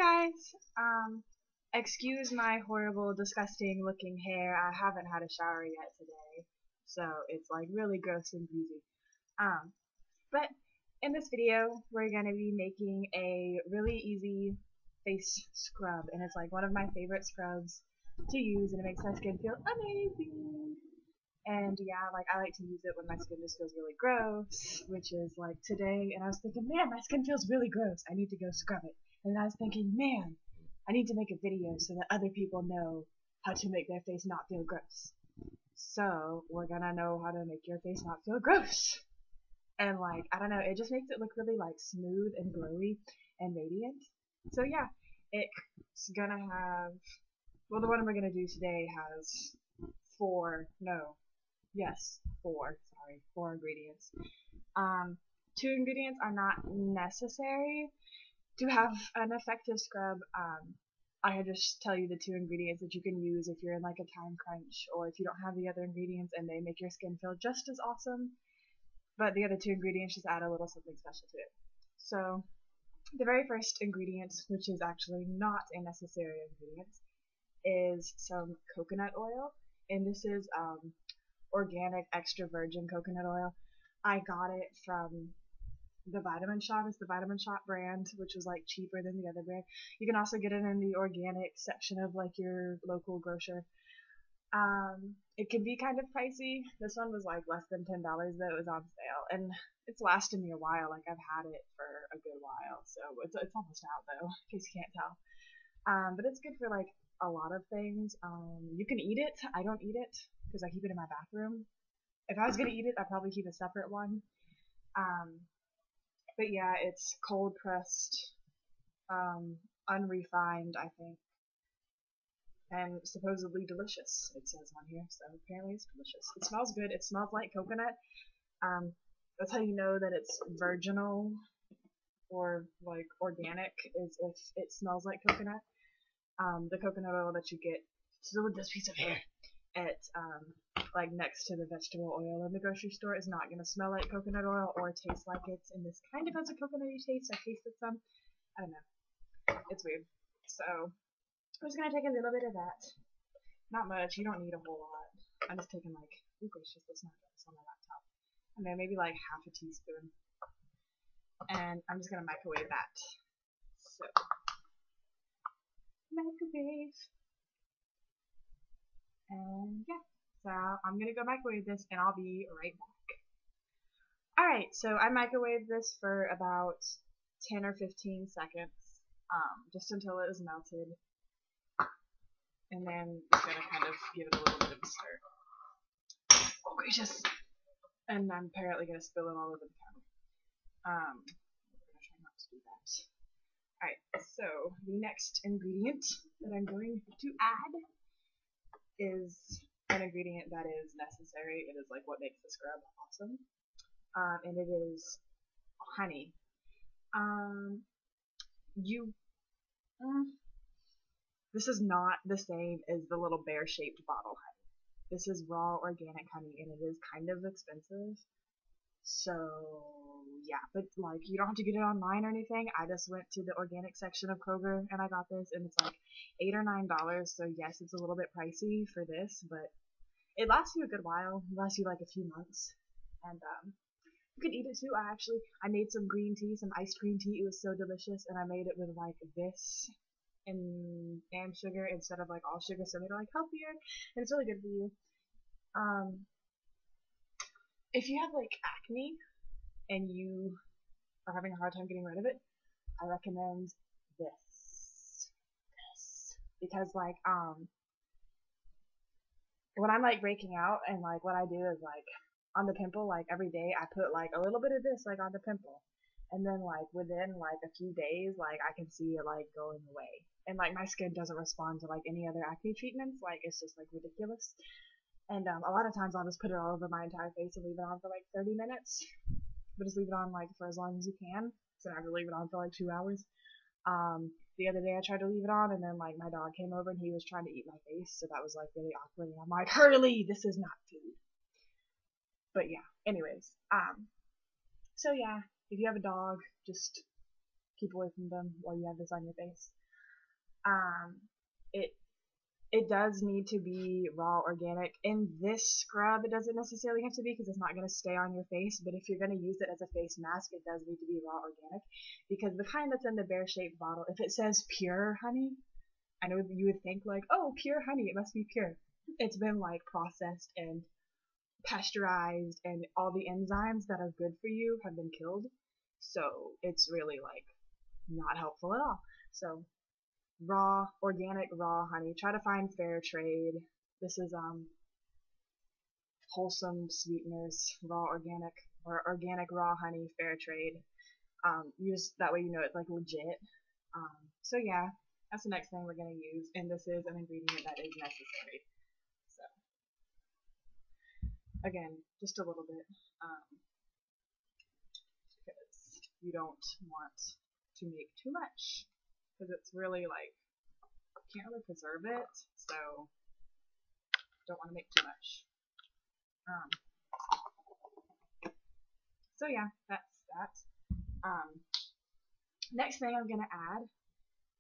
guys, excuse my horrible, disgusting looking hair. I haven't had a shower yet today, so it's like really gross and greasy. But in this video, we're gonna be making a really easy face scrub, and it's like one of my favorite scrubs to use, and it makes my skin feel amazing. And yeah, like I like to use it when my skin just feels really gross, which is like today, and I was thinking, man, my skin feels really gross. I need to go scrub it. And I was thinking, man, I need to make a video so that other people know how to make their face not feel gross. So we're gonna know how to make your face not feel gross. And like, I don't know, it just makes it look really like smooth and glowy and radiant. So yeah, it's gonna have, well, the one we're gonna do today has four ingredients. Two ingredients are not necessary to have an effective scrub. I just tell you the two ingredients that you can use if you're in like a time crunch, or if you don't have the other ingredients and they make your skin feel just as awesome, but the other two ingredients just add a little something special to it. So the very first ingredient, which is actually not a necessary ingredient, is some coconut oil, and this is organic extra virgin coconut oil. I got it from the Vitamin Shop. It's the Vitamin Shop brand, which was like cheaper than the other brand. You can also get it in the organic section of like your local grocer. It can be kind of pricey. This one was like less than $10 though. It was on sale, and it's lasted me a while. Like I've had it for a good while, so it's almost out though, in case you can't tell. But it's good for like a lot of things. You can eat it. I don't eat it because I keep it in my bathroom. If I was gonna eat it, I'd probably keep a separate one. But yeah, it's cold pressed, unrefined, I think, and supposedly delicious, it says on here, so apparently it's delicious. It smells good. It smells like coconut. That's how you know that it's virginal or like organic, is if it smells like coconut. The coconut oil that you get, so with this piece of hair, at like next to the vegetable oil in the grocery store, is not gonna smell like coconut oil or taste like it. And this kind of has a coconutty taste. I tasted some. I don't know. It's weird. So I'm just gonna take a little bit of that. Not much. You don't need a whole lot. I'm just taking like, oh gracious, that's not good. It's on my laptop. And then maybe like half a teaspoon. And I'm just gonna microwave that. So microwave. And yeah, so I'm gonna go microwave this and I'll be right back. Alright, so I microwaved this for about 10 or 15 seconds, just until it was melted. And then I'm gonna kind of give it a little bit of a stir. Oh gracious! And I'm apparently gonna spill it all over the counter. We're gonna try not to do that. Alright, so the next ingredient that I'm going to add is an ingredient that is necessary. It is like what makes the scrub awesome. And it is honey. This is not the same as the little bear-shaped bottle honey. This is raw organic honey, and it is kind of expensive. So yeah, but like you don't have to get it online or anything. I just went to the organic section of Kroger and I got this, and it's like $8 or $9. So yes, it's a little bit pricey for this, but it lasts you a good while. It lasts you like a few months, and you can eat it too. I made some green tea, some iced green tea. It was so delicious, and I made it with like this and sugar instead of like all sugar, so it made it like healthier, and it's really good for you. If you have like acne and you are having a hard time getting rid of it, I recommend this. Because like, when I'm like breaking out, and like what I do is like, on the pimple, like every day I put like a little bit of this like on the pimple, and then like within like a few days, like I can see it like going away, and like my skin doesn't respond to like any other acne treatments. Like it's just like ridiculous. And a lot of times I'll just put it all over my entire face and leave it on for like 30 minutes. But just leave it on like for as long as you can. So I have to leave it on for like 2 hours. The other day I tried to leave it on, and then like my dog came over and he was trying to eat my face, so that was like really awkward. And I'm like, Hurley, this is not food. But yeah, anyways, so yeah, if you have a dog, just keep away from them while you have this on your face. It it does need to be raw organic. In this scrub, it doesn't necessarily have to be because it's not going to stay on your face, but if you're going to use it as a face mask, it does need to be raw organic, because the kind that's in the bear-shaped bottle, if it says pure honey, I know you would think like, oh, pure honey, it must be pure. It's been like processed and pasteurized, and all the enzymes that are good for you have been killed, so it's really like not helpful at all. So raw, organic raw honey. Try to find fair trade. This is wholesome sweeteners, raw organic, or organic raw honey, fair trade. Use that way you know it's like legit. So yeah, that's the next thing we're gonna use, and this is an ingredient that is necessary. So again, just a little bit, because you don't want to make too much, because it's really like, can't really preserve it, so don't want to make too much. So yeah, that's that. Next thing I'm gonna add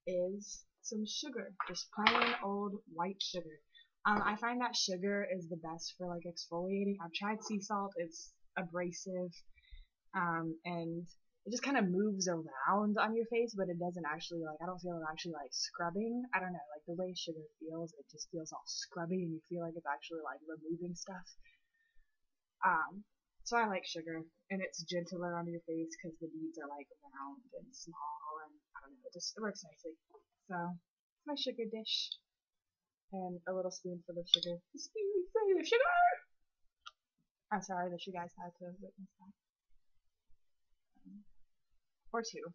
is some sugar, just plain old white sugar. I find that sugar is the best for like exfoliating. I've tried sea salt; it's abrasive, and it just kind of moves around on your face, but it doesn't actually, like, I don't feel it actually like scrubbing. I don't know, like the way sugar feels, it just feels all scrubby, and you feel like it's actually like removing stuff. So I like sugar, and it's gentler on your face because the beads are like round and small, and I don't know, it works nicely. So it's my sugar dish, and a little spoonful of sugar. A spoonful of sugar! I'm sorry that you guys had to witness that. Or two.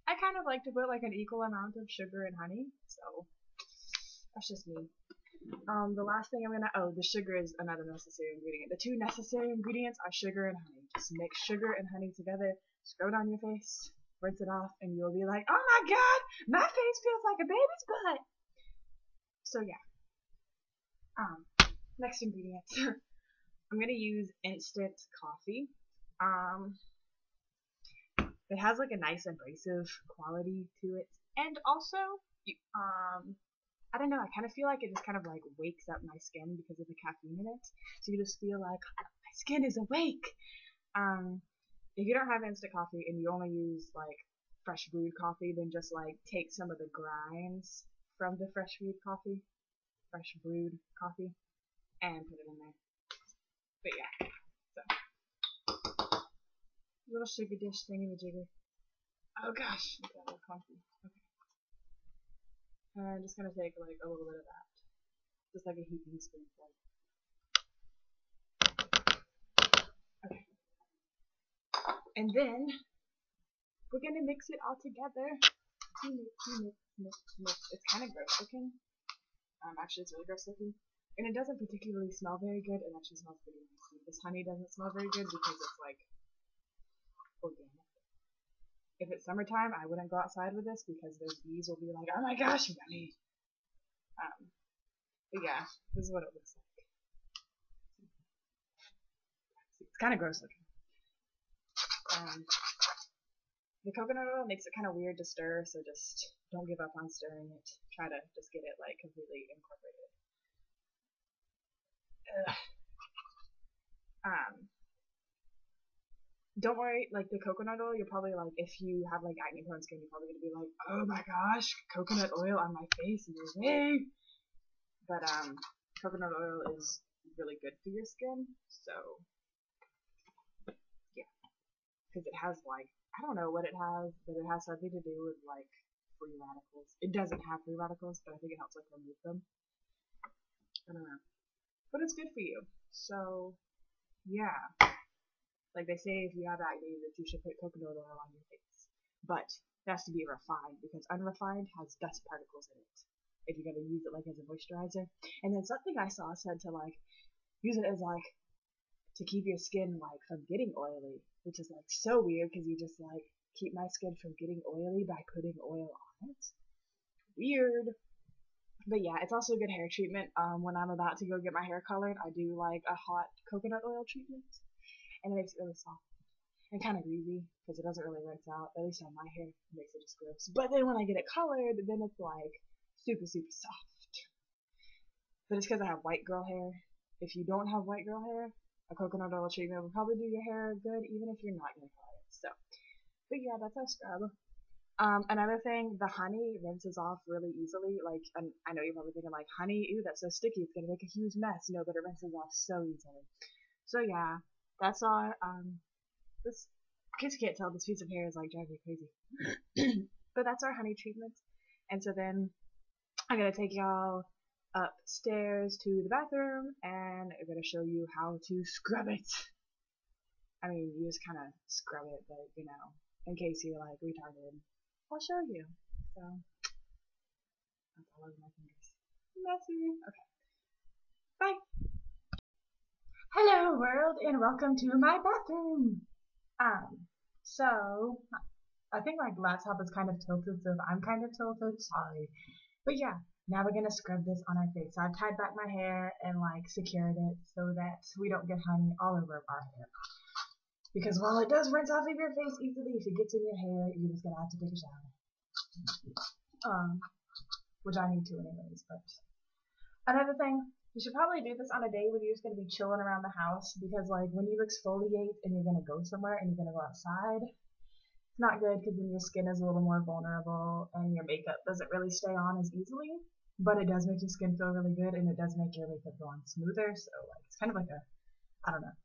I kind of like to put like an equal amount of sugar and honey, so that's just me. The last thing I'm gonna, the sugar is another necessary ingredient. The two necessary ingredients are sugar and honey. Just mix sugar and honey together, scrub it on your face, rinse it off, and you'll be like, oh my god, my face feels like a baby's butt. So yeah. Next ingredient. I'm gonna use instant coffee. It has like a nice abrasive quality to it, and also, I don't know, I kind of feel like it just kind of like wakes up my skin because of the caffeine in it. So you just feel like my skin is awake. If you don't have instant coffee and you only use like fresh brewed coffee, then just like take some of the grinds from the fresh brewed coffee, and put it in there. But yeah, so little sugar dish thingy-majigger. Oh gosh, I got a little coffee. Okay. And I'm just gonna take like a little bit of that, just like a heaping spoonful. Okay. And then we're gonna mix it all together. Mix. It's kind of gross looking. Actually, it's really gross looking. And it doesn't particularly smell very good. It actually smells pretty nasty. This honey doesn't smell very good because it's like organic. If it's summertime, I wouldn't go outside with this because those bees will be like, oh my gosh, yummy. But yeah, this is what it looks like. It's kind of gross looking. The coconut oil makes it kind of weird to stir, so just don't give up on stirring it. Try to just get it like completely incorporated. Don't worry, like the coconut oil, you're probably like, if you have like acne prone skin, you're probably gonna be like, oh my gosh, coconut oil on my face is way. But coconut oil is really good for your skin, so yeah, because it has like, I don't know what it has, but it has something to do with like free radicals. It doesn't have free radicals, but I think it helps like remove them. I don't know, but it's good for you. So yeah. Like they say, if you have acne, that you should put coconut oil on your face. But it has to be refined, because unrefined has dust particles in it. If you're gonna use it like as a moisturizer. And then something I saw said to like use it as like to keep your skin like from getting oily, which is like so weird because you just like keep my skin from getting oily by putting oil on it. Weird. But yeah, it's also a good hair treatment. When I'm about to go get my hair colored, I do like a hot coconut oil treatment. And it makes it really soft. and kind of greasy because it doesn't really rinse out. At least on my hair, it makes it just gross. But then when I get it colored, then it's like super soft. But it's because I have white girl hair. If you don't have white girl hair, a coconut oil treatment will probably do your hair good, even if you're not gonna color it. So, but yeah, that's our scrub. Another thing, the honey rinses off really easily. Like, and I know you're probably thinking like, honey, ew, that's so sticky, it's gonna make a huge mess. No, but it rinses off so easily. So yeah, that's our this. In case you can't tell, this piece of hair is like driving me crazy. But that's our honey treatment. And so then I'm gonna take y'all upstairs to the bathroom, and I'm gonna show you how to scrub it. I mean, you just kind of scrub it, but you know, in case you're like retarded, I'll show you. So that's all over my fingers. Messy. Okay. Bye. Hello world, and welcome to my bathroom. So I think my laptop is kind of tilted, so if I'm kind of tilted, sorry. But yeah, now we're gonna scrub this on our face. So I've tied back my hair and like secured it so that we don't get honey all over our hair. Because while it does rinse off of your face easily, if it gets in your hair, you're just gonna have to take a shower. Which I need to anyways, but another thing, you should probably do this on a day when you're just gonna be chilling around the house, because like when you exfoliate and you're gonna go somewhere and you're gonna go outside, it's not good because then your skin is a little more vulnerable and your makeup doesn't really stay on as easily, but it does make your skin feel really good and it does make your makeup go on smoother, so like it's kind of like a, I don't know.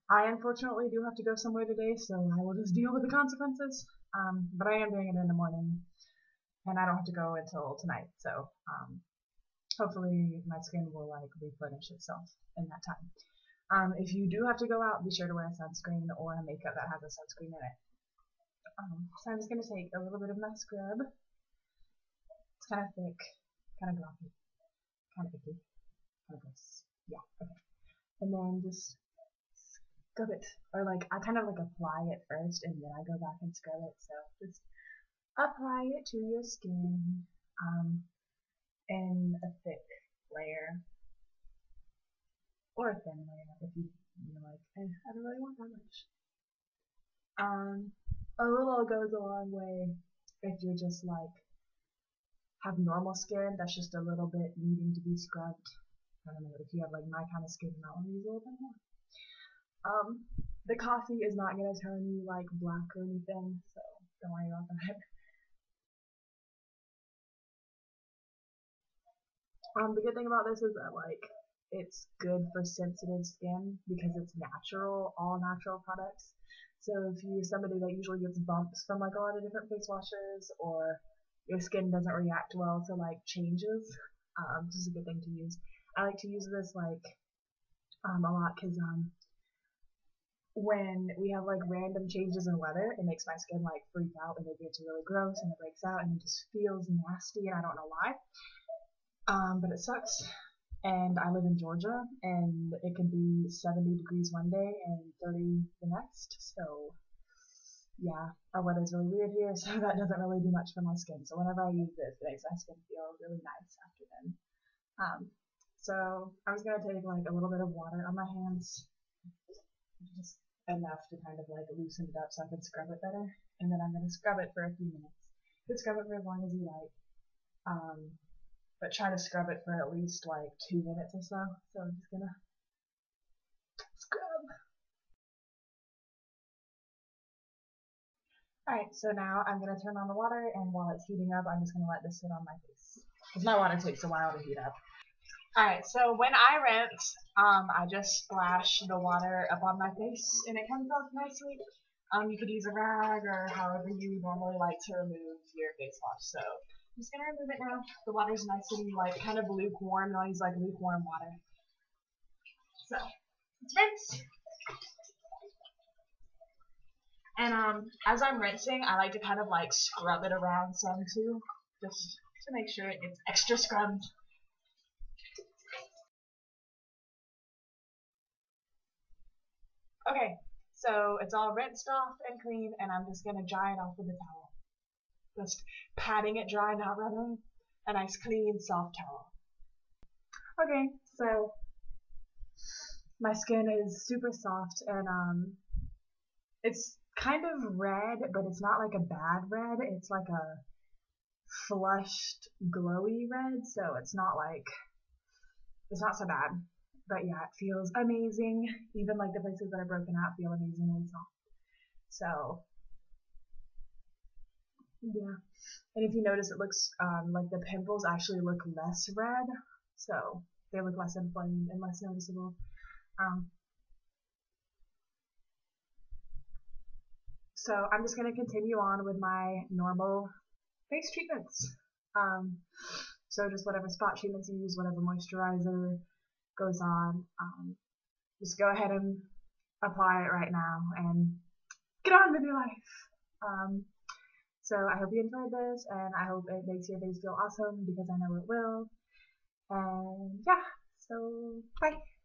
I unfortunately do have to go somewhere today, so I will just deal with the consequences, but I am doing it in the morning and I don't have to go until tonight, so hopefully my skin will like replenish itself in that time. If you do have to go out, be sure to wear a sunscreen or a makeup that has a sunscreen in it. So I'm just going to take a little bit of my scrub. It's kind of thick, kind of gloppy, kind of icky, kind of gross. Yeah, okay. And then just scrub it, or like I kind of like apply it first and then I go back and scrub it. So just apply it to your skin in a thick layer or a thin layer if you're like, I don't really want that much. A little goes a long way if you're just like have normal skin that's just a little bit needing to be scrubbed. I don't know, if you have like my kind of skin, that one needs a little bit more. The coffee is not gonna turn you like black or anything, so don't worry about that. The good thing about this is that like it's good for sensitive skin because it's natural, all natural products. So if you're somebody that usually gets bumps from like a lot of different face washes, or your skin doesn't react well to like changes, this is a good thing to use. I like to use this like a lot because when we have like random changes in weather, it makes my skin like freak out and it gets really gross and it breaks out and it just feels nasty and I don't know why. But it sucks. And I live in Georgia, and it can be 70 degrees one day and 30 the next, so yeah, our weather's really weird here, so that doesn't really do much for my skin. So whenever I use this, it makes my skin feel really nice after then. So I'm just gonna take like a little bit of water on my hands, just enough to kind of like loosen it up so I can scrub it better, and then I'm gonna scrub it for a few minutes. You can scrub it for as long as you like. But try to scrub it for at least like 2 minutes or so. So I'm just gonna scrub. Alright, so now I'm gonna turn on the water, and while it's heating up, I'm just gonna let this sit on my face. Because my water takes a while to heat up. Alright, so when I rinse, I just splash the water up on my face, and it comes off nicely. You could use a rag or however you normally like to remove your face wash. So I'm just gonna remove it now. The water's nice and like kind of lukewarm. I'll use like lukewarm water. So let's rinse. And as I'm rinsing, I like to kind of like scrub it around some too, just to make sure it gets extra scrubbed. Okay, so it's all rinsed off and clean, and I'm just gonna dry it off with a towel. Just patting it dry, not rubbing. A nice clean soft towel. Okay, so my skin is super soft, and It's kind of red, but it's not like a bad red. It's like a flushed, glowy red, so it's not so bad. But yeah, it feels amazing. Even like the places that are broken out feel amazingly soft. So yeah. And if you notice, it looks like the pimples actually look less red, so they look less inflamed and less noticeable. Um, so I'm just going to continue on with my normal face treatments. Um, so just whatever spot treatments you use, whatever moisturizer goes on, just go ahead and apply it right now and get on with your life. Um, so I hope you enjoyed this, and I hope it makes your face feel awesome because I know it will. And yeah, so bye.